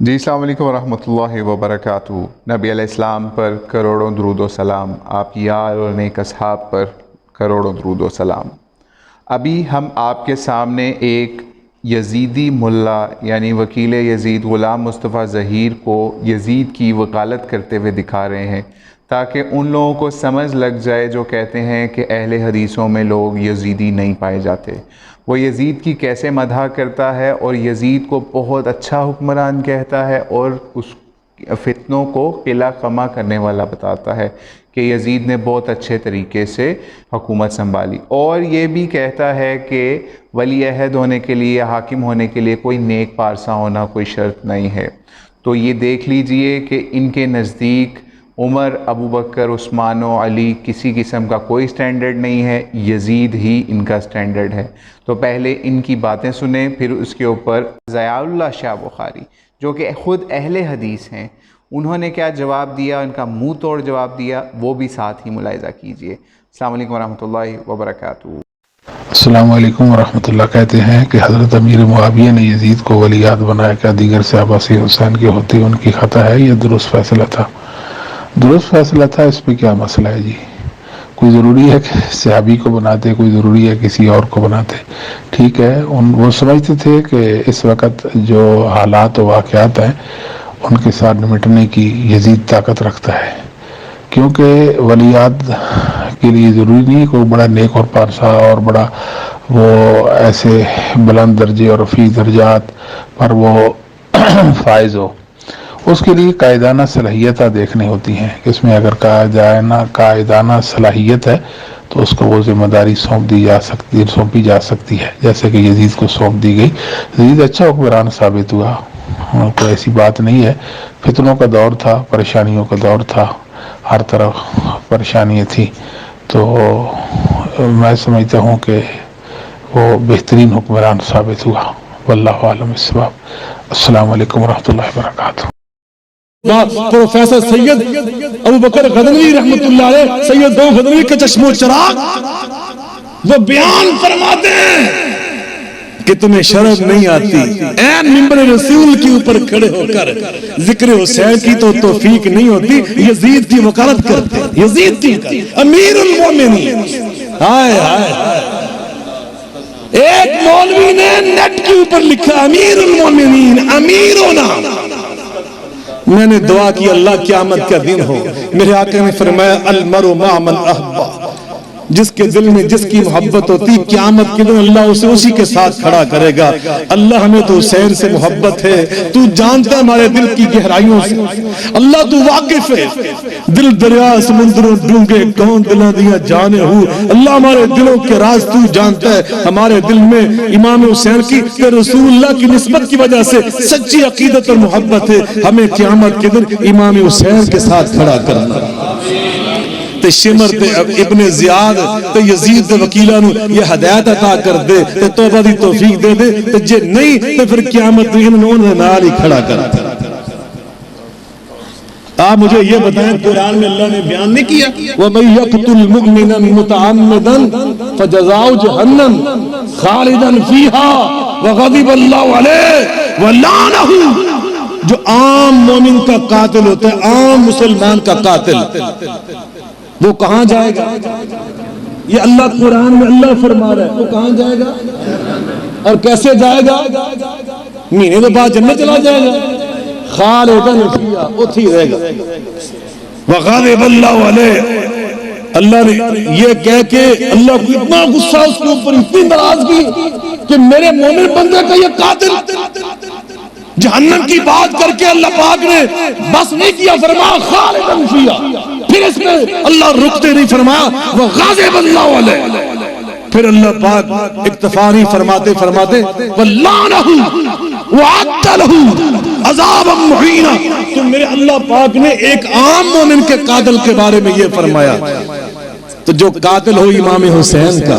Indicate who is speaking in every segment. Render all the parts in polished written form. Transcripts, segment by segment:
Speaker 1: جی السلام علیکم ورحمۃ اللہ وبرکاتہ۔ نبی علیہ السلام پر کروڑوں درود و سلام، آپ کی یار اور نیک اصحاب پر کروڑوں درود و سلام۔ ابھی ہم آپ کے سامنے ایک یزیدی ملا یعنی وکیل یزید غلام مصطفیٰ ظہیر کو یزید کی وکالت کرتے ہوئے دکھا رہے ہیں، تاکہ ان لوگوں کو سمجھ لگ جائے جو کہتے ہیں کہ اہل حدیثوں میں لوگ یزیدی نہیں پائے جاتے۔ وہ یزید کی کیسے مدح کرتا ہے اور یزید کو بہت اچھا حکمران کہتا ہے اور اس فتنوں کو قلع خما کرنے والا بتاتا ہے کہ یزید نے بہت اچھے طریقے سے حکومت سنبھالی، اور یہ بھی کہتا ہے کہ ولی عہد ہونے کے لیے، حاکم ہونے کے لیے کوئی نیک پارسا ہونا کوئی شرط نہیں ہے۔ تو یہ دیکھ لیجئے کہ ان کے نزدیک عمر، ابو بکر، عثمان و علی کسی قسم کا کوئی سٹینڈرڈ نہیں ہے، یزید ہی ان کا سٹینڈرڈ ہے۔ تو پہلے ان کی باتیں سنیں، پھر اس کے اوپر ضیاء اللہ شاہ بخاری جو کہ خود اہل حدیث ہیں، انہوں نے کیا جواب دیا، ان کا منہ توڑ جواب دیا، وہ بھی ساتھ ہی ملاحظہ کیجئے۔ السلام علیکم ورحمۃ اللہ وبرکاتہ۔
Speaker 2: السلام علیکم ورحمۃ اللہ۔ کہتے ہیں کہ حضرت امیر معاویہ نے یزید کو ولی عہد بنایا، کیا دیگر صحابہ سے حسین کی ہوتی ان کی خطا ہے یا درست فیصلہ تھا؟ درست فیصلہ تھا، اس پہ کیا مسئلہ ہے جی؟ کوئی ضروری ہے کہ صحابی کو بناتے، کوئی ضروری ہے کسی اور کو بناتے؟ ٹھیک ہے، وہ سمجھتے تھے کہ اس وقت جو حالات و واقعات ہیں ان کے ساتھ نمٹنے کی یزید طاقت رکھتا ہے، کیونکہ ولی عہد کے لیے ضروری نہیں کوئی بڑا نیک اور پارسا اور بڑا وہ ایسے بلند درجے اور رفیع درجات پر وہ فائز ہو۔ اس کے لیے قائدانہ صلاحیتیں دیکھنی ہوتی ہیں، اس میں اگر قائدانہ صلاحیت ہے تو اس کو وہ ذمہ داری سونپی جا سکتی ہے، جیسے کہ یزید کو سونپ دی گئی۔ یزید اچھا حکمران ثابت ہوا، کوئی ایسی بات نہیں ہے۔ فتنوں کا دور تھا، پریشانیوں کا دور تھا، ہر طرف پریشانیاں تھی، تو میں سمجھتا ہوں کہ وہ بہترین حکمران ثابت ہوا۔ واللہ عالم الصواب۔ السلام علیکم ورحمۃ اللہ وبرکاتہ۔
Speaker 3: پروفیسر سید ابو بکر غزنوی رحمت اللہ علیہ، سید دو غزنوی کا چشم و چراغ، وہ بیان فرماتے ہیں کہ تمہیں شرم نہیں آتی اے ممبر رسول کے اوپر کھڑے ہو کر ذکر حسین کی تو توفیق نہیں ہوتی، یزید کی وکالت کرتے، یزید کی امیر المومنین۔ ہائے ہائے ہائے، ایک مولوی نے نیٹ کے اوپر لکھا امیر المومنین امیر ہونا۔ میں نے دعا کی اللہ قیامت کا دن ہو، میرے آقا نے فرمایا المرء مع من احبا، جس کے دل میں جس کی محبت ہوتی قیامت کے دن اللہ اسے اسی کے ساتھ کھڑا کرے گا۔ اللہ ہمیں تو حسین سے محبت ہے، تو جانتا ہے ہمارے دل کی گہرائیوں سے، اللہ تو واقف ہے، دل دریا سمندروں ڈونگے کون دلاں دیا جانے ہو، اللہ ہمارے دلوں کے راز تو جانتا ہے۔ ہمارے دل میں امام حسین کی رسول اللہ کی نسبت کی وجہ سے سچی عقیدت اور محبت ہے، ہمیں قیامت کے دن امام حسین کے ساتھ کھڑا کرنا۔ تے شمر تے ابن زیاد تے یزید تے وکیلانو یہ ہدایت عطا کر دے تے توبہ دی توفیق دے دے، تے جے نہیں تے پھر قیامت میں انہوں نے نال ہی کھڑا کر دے۔ آپ مجھے یہ بتائیں، قرآن میں اللہ نے بیان نہیں کیا وَمَن يَقْتُلْ مُؤْمِنًا مُتَعَمِّدًا فَجَزَاؤُهُ جَهَنَّمُ خَالِدًا فِيهَا وَغَضِبَ اللَّهُ عَلَيْهِ وَلَعَنَهُ۔ جو عام مومن کا قاتل ہوتا ہے، عام مسلمان کا قاتل، وہ کہاں جائے گا؟ یہ اللہ قرآن میں اللہ فرما رہا ہے، وہ کہاں جائے گا اور کیسے جائے گا؟ مہینے کے بعد جنت چلا جائے گا، خالداً فیہا، اتھی رہے گا۔ وغضب اللہ علیہ، اللہ نے یہ کہہ کے اللہ کو اتنا غصہ اس کے اوپر، اتنی ناراضگی کہ میرے مومن بندے کا یہ قاتل جہنم کی بات کر کے اللہ پاک نے بس نہیں کیا، فرمایا خالداً فیہا، پھر اس میں اللہ رکتے نہیں، فرمایا وغضب اللہ علیہ، پھر اللہ پاک اکتفا نہیں فرماتے وَلَعَنَهُ وَعَدَّ لَهُ عَذَابًا مُهِينًا۔ تو میرے اللہ پاک نے ایک عام مومن کے قاتل کے بارے میں یہ فرمایا، تو جو قاتل ہو امام حسین کا،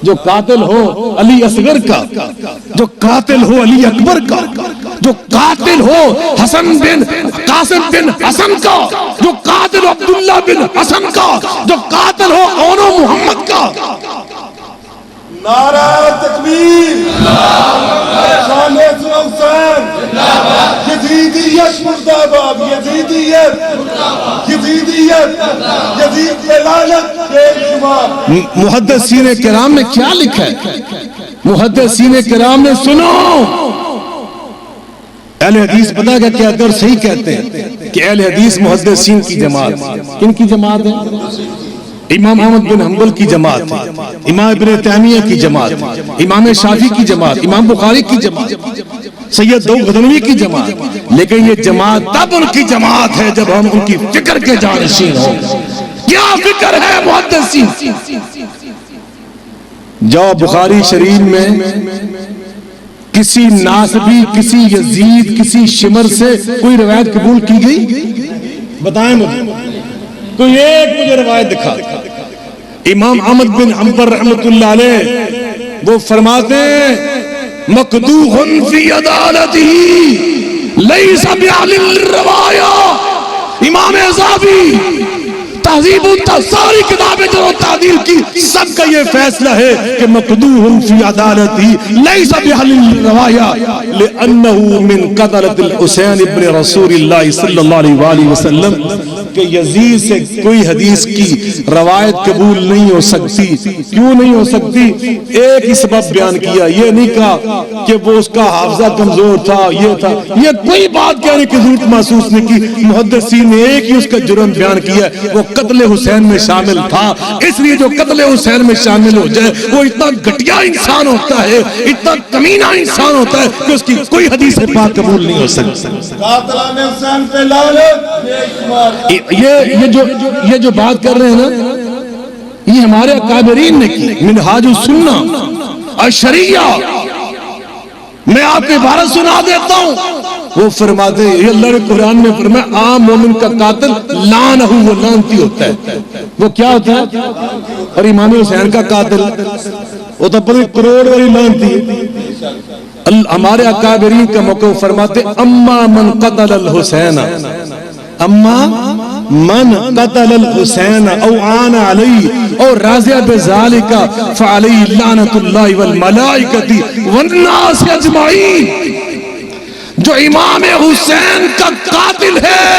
Speaker 3: جو قاتل ہو علی اصغر کا، جو قاتل ہو علی اکبر کا، جو قاتل ہو حسن بن قاسم بن حسن کا، جو قاتل عبداللہ بن حسن کا، جو قاتل ہو اون محمد کا،
Speaker 4: نعرہ تکبیر، شان حسین شریعت، یزید پہ لعنت بے شمار۔
Speaker 3: محدثین کرام نے کیا لکھا ہے؟ محدثین کرام نے سنو، اہل حدیث پتہ کا کیا اور صحیح کہتے ہیں کہ اہل حدیث محدثین کی جماعت۔ کن کی جماعت ہے؟ امام احمد بن حنبل کی جماعت ہے، امام ابن تیمیہ کی جماعت ہے، امام شافعی کی جماعت، امام بخاری کی جماعت، سید داؤد غزنوی کی جماعت۔ لیکن یہ جماعت تب ان کی جماعت ہے جب ہم ان کی فکر کے جانشین ہوں۔ کیا فکر ہے محدثین؟ جاؤ بخاری شریف میں کسی ناسبی، کسی یزید، کسی شمر سے کوئی روایت قبول کی گئی؟ بتائیں مجھے کوئی ایک مجھے روایت دکھا۔ امام احمد بن حنبل رحمۃ اللہ علیہ وہ فرماتے ہیں مقدوح فی عدالتہ لیس بعلی الروایا۔ امام اعظمی تہذیب ساری کتابیں جو تعدیل کی سب کا یہ فیصلہ ہے کہ مقدوح فی عدالتہ لیس بعلی الروایا لأنہ من قتلۃ الحسین ابن رسول اللہ صلی اللہ علیہ وآلہ وسلم، کہ یزید سے کوئی حدیث کی روایت قبول نہیں ہو سکتی۔ کیوں نہیں ہو سکتی؟ ایک ہی سبب بیان کیا، یہ نہیں کہا کہ وہ اس کا حافظہ کمزور تھا، یہ تھا، یہ کوئی بات کہنے کی ضرورت محسوس نہیں کی۔ محدثین نے ایک ہی اس کا جرم بیان کیا، وہ قتل حسین میں شامل تھا۔ اس لیے جو قتل حسین میں شامل ہو جائے وہ اتنا گھٹیا انسان ہوتا ہے، اتنا کمینہ انسان ہوتا ہے کہ اس کی کوئی حدیث پاک قبول نہیں ہو سکتی۔
Speaker 4: قاتلان حسین پہ لعنت بے شمار۔
Speaker 3: یہ جو بات کر رہے ہیں نا، یہ ہمارے اکابرین نے کی۔ منہاج السنہ الشریعہ میں آپ کی عبارت سنا دیتا ہوں، وہ فرماتے ہیں، یہ اللہ نے قرآن میں فرمایا عام مومن کا قاتل لعنہ، وہ لعنتی ہوتا ہے۔ وہ کیا ہوتا ہے؟ اور امام حسین کا قاتل وہ تو پوری کروڑ والی لعنتی ہے۔ ہمارے اکابرین کا موقع فرماتے اما من قتل الحسین، اما من قتل الحسین او عان علی او راضی بذالک فعلی لعنت اللہ والملائکۃ والناس اجمعین۔ جو امام حسین کا قاتل ہے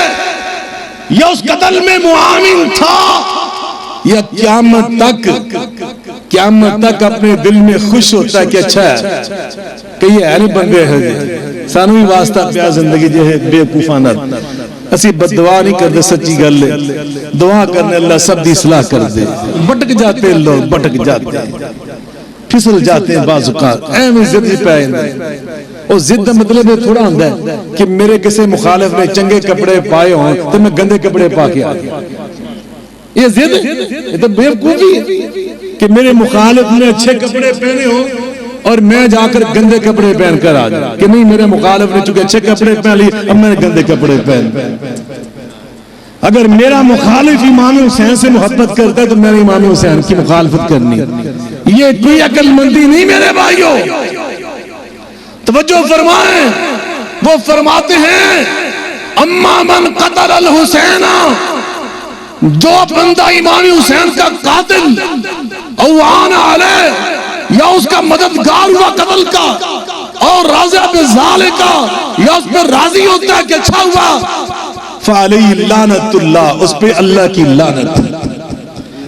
Speaker 3: یا اس قتل میں معاون تھا، یا قیامت تک اپنے دل میں خوش ہوتا ہے کہ اچھا ہے کہ یہ اہل بندے ہیں، سانو بھی واسطہ پیا زندگی جو ہے بے وقوفانہ۔ اسی بد دعا نہیں کرتے، سچی گل ہے، دعا کرنے اللہ سب دی اصلاح کر دے۔ بٹک جاتے ہیں لوگ، بٹک جاتے ہیں، پھسل جاتے ہیں بعض اوقات، ایویں ضد پہ اور ضد مطلب یہ تھوڑا ہوتا ہے کہ میرے کسی مخالف نے چنگے کپڑے پائے ہوں تو میں گندے کپڑے پا کے آ گیا۔ یہ ضد، یہ تو بیوقوفی کہ میرے مخالف نے اچھے کپڑے پہنے ہوں اور میں جا کر گندے کپڑے پہن کر آ جاؤں، کہ نہیں میرے مخالف نے چونکہ اچھے کپڑے پہن لی اب میں نے گندے کپڑے پہن۔ اگر میرا مخالف امام حسین سے محبت کرتا ہے تو میں نے امام حسین کی مخالفت کرنی۔ یہ کوئی عقل مندی نہیں میرے بھائیوں، توجہ فرمائیں۔ وہ فرماتے ہیں اما من قتل الحسین، جو بندہ امام حسین کا قاتل او عان علیہ، یا اس کا مددگار ہوا قتل کا، اور راضی بذالک کا، یا اس پر راضی ہوتا ہے کہ اچھا ہوا، فعلیہ لعنت اللہ، اس پہ اللہ کی لعنت،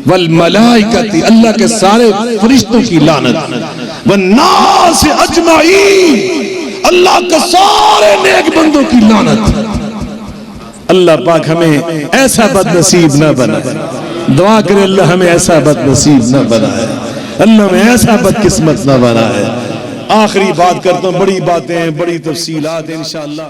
Speaker 3: والملائکۃ، اللہ کے سارے فرشتوں کی لعنت، والناس اجمعین، اللہ کے سارے نیک بندوں کی لعنت۔ اللہ پاک ہمیں ایسا بد نصیب نہ بنائے، دعا کرے اللہ ہمیں ایسا بد نصیب نہ بنائے، اللہ ہمیں ایسا بد قسمت نہ بنائے۔ آخری بات کرتا ہوں، بڑی باتیں ہیں، بڑی تفصیلات ہیں انشاءاللہ۔